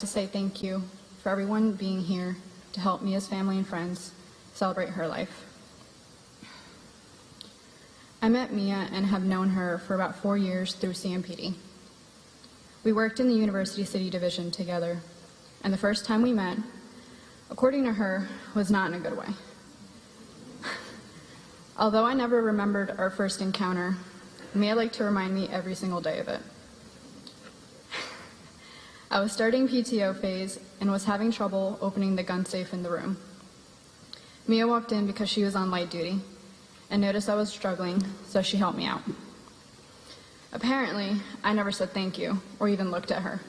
to say thank you for everyone being here to help Mia's family and friends celebrate her life. I met Mia and have known her for about 4 years through CMPD. We worked in the University City Division together, and the first time we met, according to her, was not in a good way. Although I never remembered our first encounter, Mia liked to remind me every single day of it. I was starting PTO phase and was having trouble opening the gun safe in the room. Mia walked in because she was on light duty and noticed I was struggling, so she helped me out. Apparently, I never said thank you or even looked at her.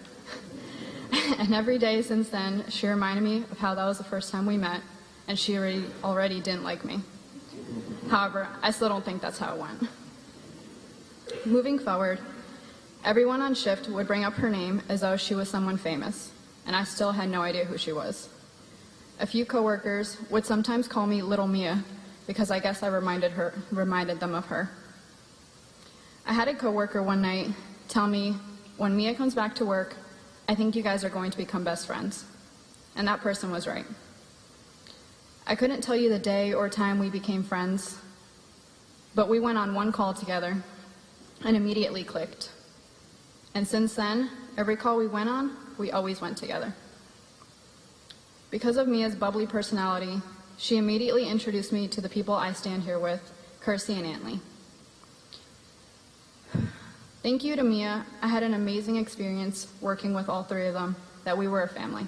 And every day since then, she reminded me of how that was the first time we met and she already didn't like me. However, I still don't think that's how it went. Moving forward, everyone on shift would bring up her name as though she was someone famous, and I still had no idea who she was. A few coworkers would sometimes call me Little Mia because I guess I reminded them of her. I had a coworker one night tell me, "When Mia comes back to work, I think you guys are going to become best friends." And that person was right. I couldn't tell you the day or time we became friends, but we went on one call together and immediately clicked. And since then, every call we went on, we always went together. Because of Mia's bubbly personality, she immediately introduced me to the people I stand here with, Kirsty and Antley. Thank you to Mia, I had an amazing experience working with all three of them, that we were a family.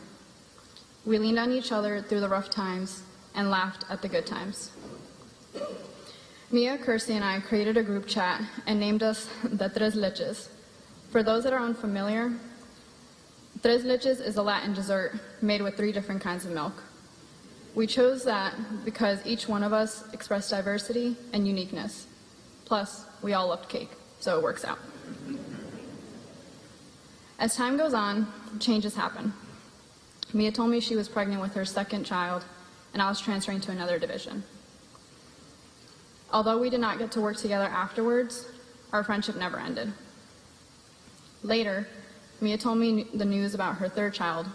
We leaned on each other through the rough times and laughed at the good times. Mia, Kirsty, and I created a group chat and named us the Tres Leches. For those that are unfamiliar, Tres Leches is a Latin dessert made with 3 different kinds of milk. We chose that because each one of us expressed diversity and uniqueness. Plus, we all loved cake, so it works out. As time goes on, changes happen. Mia told me she was pregnant with her second child, and I was transferring to another division. Although we did not get to work together afterwards, our friendship never ended. Later, Mia told me the news about her third child,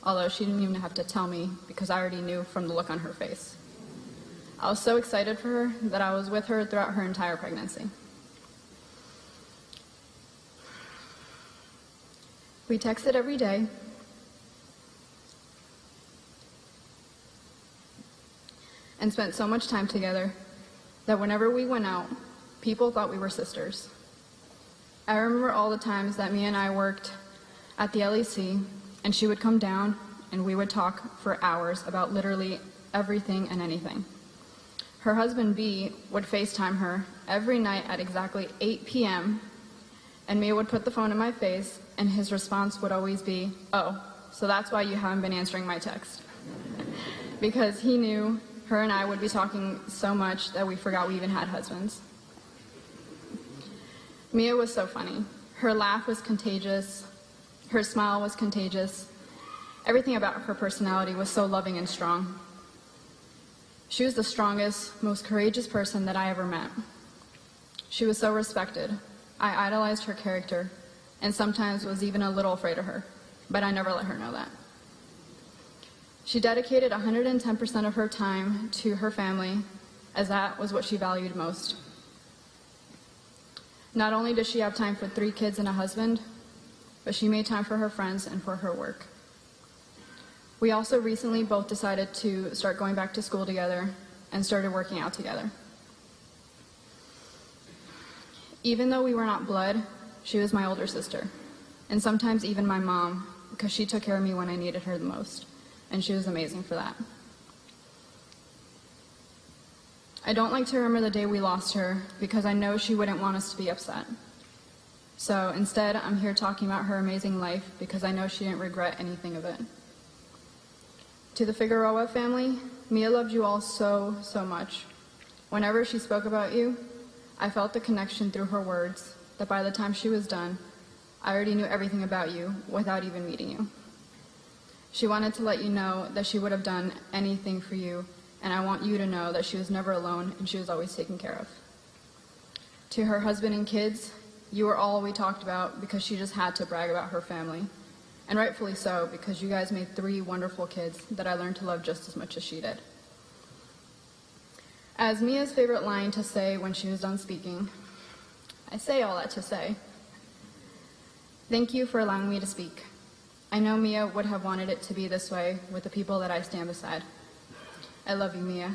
although she didn't even have to tell me because I already knew from the look on her face. I was so excited for her that I was with her throughout her entire pregnancy. We texted every day, and spent so much time together that whenever we went out, people thought we were sisters. I remember all the times that Mia and I worked at the LEC, and she would come down and we would talk for hours about literally everything and anything. Her husband, B, would FaceTime her every night at exactly 8 p.m., and Mia would put the phone in my face, and his response would always be, "Oh, so that's why you haven't been answering my text." Because he knew her and I would be talking so much that we forgot we even had husbands. Mia was so funny. Her laugh was contagious. Her smile was contagious. Everything about her personality was so loving and strong. She was the strongest, most courageous person that I ever met. She was so respected. I idolized her character and sometimes was even a little afraid of her, but I never let her know that. She dedicated 110% of her time to her family, as that was what she valued most. Not only does she have time for 3 kids and a husband, but she made time for her friends and for her work. We also recently both decided to start going back to school together and started working out together. Even though we were not blood, she was my older sister, and sometimes even my mom, because she took care of me when I needed her the most, and she was amazing for that. I don't like to remember the day we lost her because I know she wouldn't want us to be upset. So instead, I'm here talking about her amazing life because I know she didn't regret anything of it. To the Figueroa family, Mia loved you all so, so much. Whenever she spoke about you, I felt the connection through her words that by the time she was done, I already knew everything about you without even meeting you. She wanted to let you know that she would have done anything for you, and I want you to know that she was never alone and she was always taken care of. To her husband and kids, you were all we talked about because she just had to brag about her family. And rightfully so, because you guys made 3 wonderful kids that I learned to love just as much as she did. As Mia's favorite line to say when she was done speaking, I say all that to say, thank you for allowing me to speak. I know Mia would have wanted it to be this way with the people that I stand beside. I love you, Mia.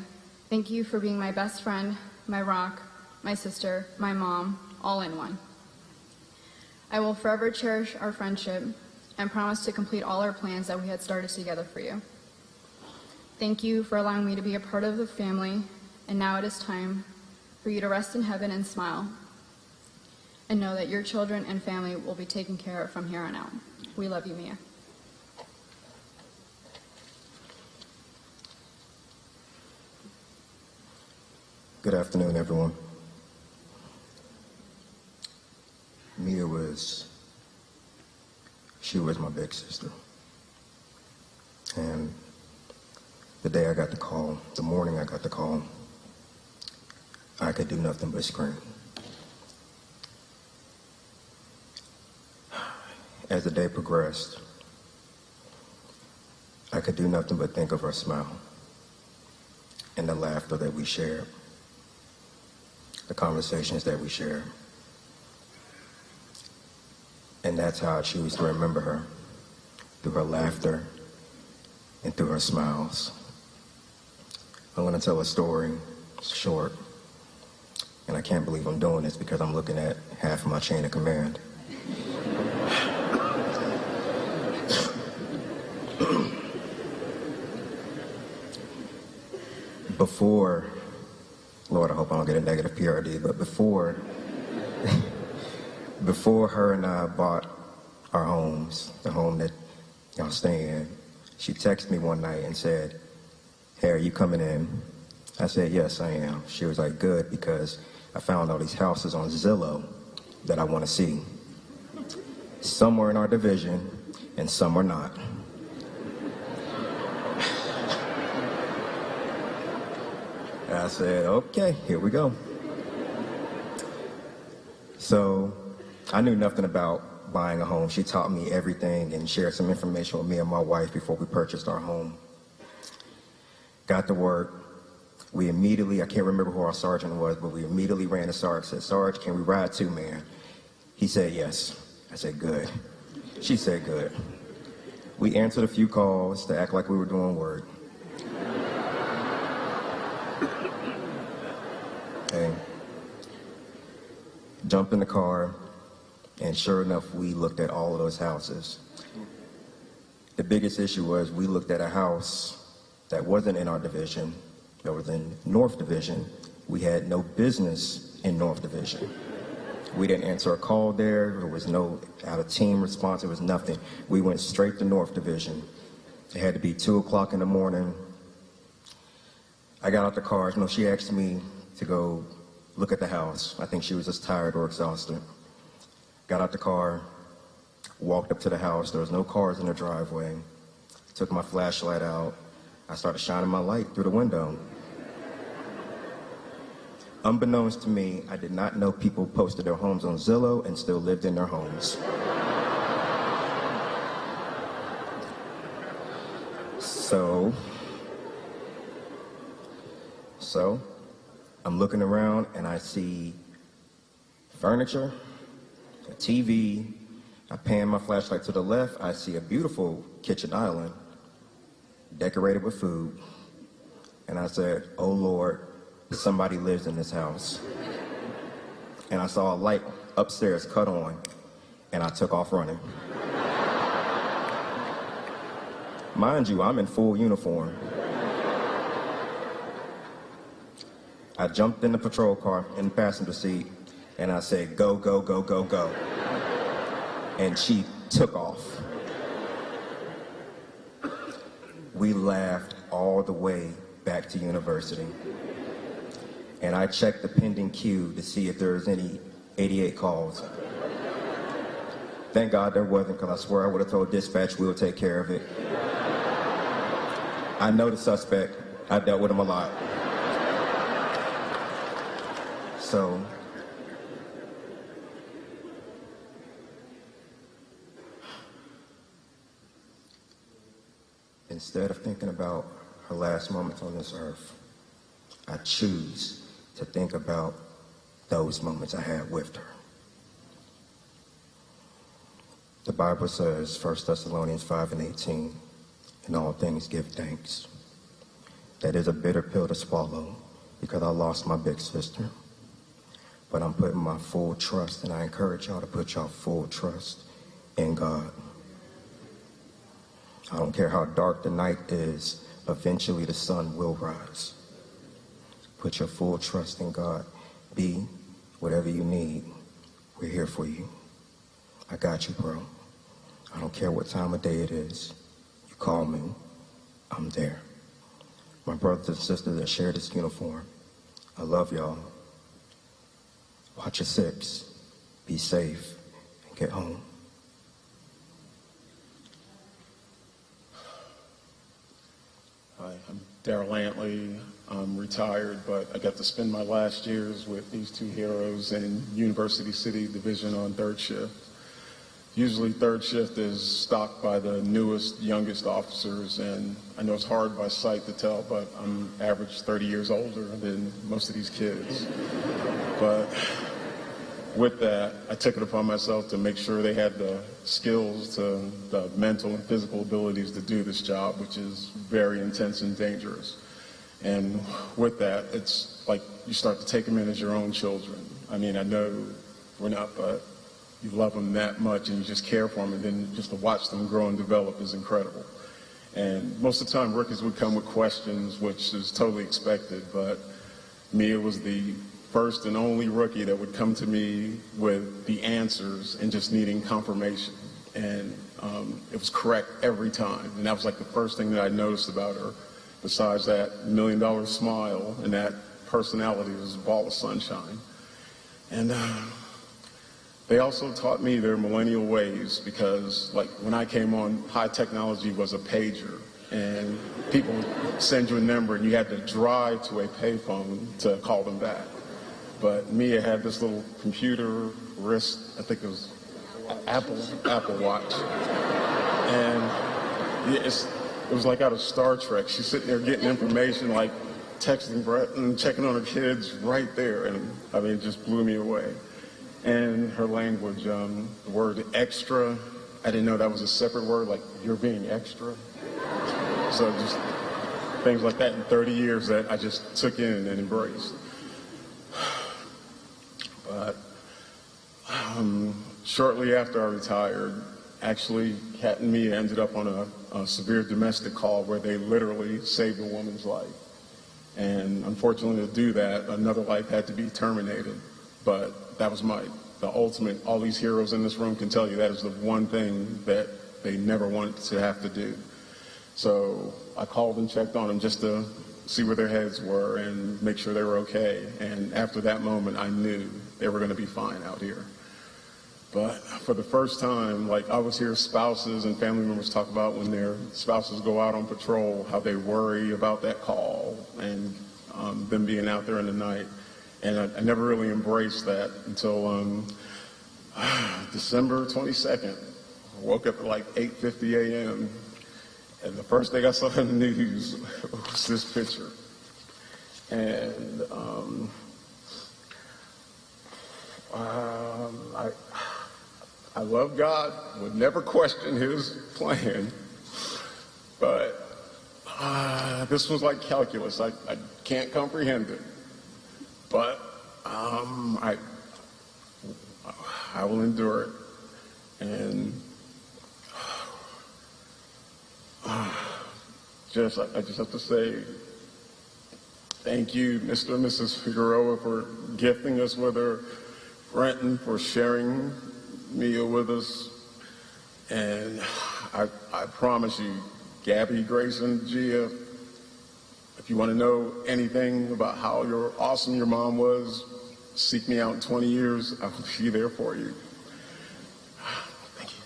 Thank you for being my best friend, my rock, my sister, my mom, all in one. I will forever cherish our friendship and promise to complete all our plans that we had started together for you. Thank you for allowing me to be a part of the family, and now it is time for you to rest in heaven and smile, and know that your children and family will be taken care of from here on out. We love you, Mia. Good afternoon, everyone. Mia was my big sister. And the day I got the call, the morning I got the call, I could do nothing but scream. As the day progressed, I could do nothing but think of her smile and the laughter that we shared, the conversations that we shared. And that's how I choose to remember her, through her laughter and through her smiles. I'm going to tell a story. It's short, and I can't believe I'm doing this because I'm looking at half of my chain of command. Before, Lord, I hope I don't get a negative PRD, but before her and I bought our homes, the home that y'all stay in, she texted me one night and said, hey, are you coming in? I said, yes, I am. She was like, good, because I found all these houses on Zillow that I want to see. Some are in our division and some are not. I said, okay, here we go. So I knew nothing about buying a home. She taught me everything and shared some information with me and my wife before we purchased our home. Got to work. We immediately, I can't remember who our sergeant was, but we immediately ran to Sarge, said, Sarge, can we ride too, man? He said, yes. I said, good. She said, good. We answered a few calls to act like we were doing work. And jumped in the car, and sure enough, we looked at all of those houses. The biggest issue was we looked at a house that wasn't in our division, that was in North Division. We had no business in North Division. We didn't answer a call there. There was no out-of-team response. There was nothing. We went straight to North Division. It had to be 2 o'clock in the morning. I got out the car. You know, she asked me to go look at the house. I think she was just tired or exhausted. Got out the car, walked up to the house. There was no cars in the driveway. Took my flashlight out. I started shining my light through the window. Unbeknownst to me, I did not know people posted their homes on Zillow and still lived in their homes. So, I'm looking around and I see furniture, a TV. I pan my flashlight to the left. I see a beautiful kitchen island decorated with food. And I said, oh Lord, somebody lives in this house. And I saw a light upstairs cut on, and I took off running. Mind you, I'm in full uniform. I jumped in the patrol car in the passenger seat, and I said, go, go, go, go, go. And she took off. We laughed all the way back to university. And I checked the pending queue to see if there was any 88 calls. Thank God there wasn't, because I swear I would have told dispatch we'll take care of it. I know the suspect. I've dealt with him a lot. So, Instead of thinking about her last moments on this earth, I choose to think about those moments I had with her. The Bible says, 1 Thessalonians 5:18, in all things give thanks. That is a bitter pill to swallow because I lost my big sister. But I'm putting my full trust, and I encourage y'all to put your full trust in God. I don't care how dark the night is, eventually the sun will rise. Put your full trust in God. Be whatever you need. We're here for you. I got you, bro. I don't care what time of day it is. You call me, I'm there. My brothers and sisters that share this uniform, I love y'all. Watch your six. Be safe and get home. Hi, I'm Darrell Antley. I'm retired, but I got to spend my last years with these two heroes in University City Division on third shift. Usually third shift is stocked by the newest, youngest officers, and I know it's hard by sight to tell, but I'm average 30 years older than most of these kids. But with that, I took it upon myself to make sure they had the skills, the mental and physical abilities to do this job, which is very intense and dangerous. And with that, it's like you start to take them in as your own children. I mean, I know we're not, but you love them that much and you just care for them, and then just to watch them grow and develop is incredible. And most of the time, rookies would come with questions, which is totally expected, but Mia was the first and only rookie that would come to me with the answers and just needing confirmation. And it was correct every time. And that was like the first thing that I noticed about her, besides that $1 million smile and that personality was a ball of sunshine. And they also taught me their millennial ways, because like when I came on, high technology was a pager. And people would send you a number and you had to drive to a payphone to call them back. But Mia had this little computer wrist, I think it was Apple Watch. And it was like out of Star Trek. She's sitting there getting information, like texting Brett and checking on her kids right there. And I mean, it just blew me away. And her language, the word extra, I didn't know that was a separate word, like you're being extra. So just things like that in 30 years that I just took in and embraced. But shortly after I retired, actually, Kat and Mia ended up on a severe domestic call where they literally saved a woman's life. And unfortunately, to do that, another life had to be terminated. But that was the ultimate, all these heroes in this room can tell you that is the one thing that they never wanted to have to do. So I called and checked on them just to see where their heads were and make sure they were okay. And after that moment, I knew they were going to be fine out here. But for the first time, like I was hear spouses and family members talk about when their spouses go out on patrol, how they worry about that call and them being out there in the night. And I never really embraced that until December 22nd. I woke up at like 8:50 a.m. And the first thing I saw in the news was this picture. And I love God, would never question his plan, but this was like calculus. I can't comprehend it, but I will endure it. And I just have to say thank you, Mr. and Mrs. Figueroa, for gifting us with her, Brenton for sharing Mia with us, and I promise you, Gabby, Grayson, Gia, if you want to know anything about how awesome your mom was, seek me out in 20 years. I'll be there for you. Thank you.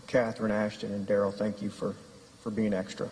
Catherine, Ashton, and Darrell, thank you for being extra.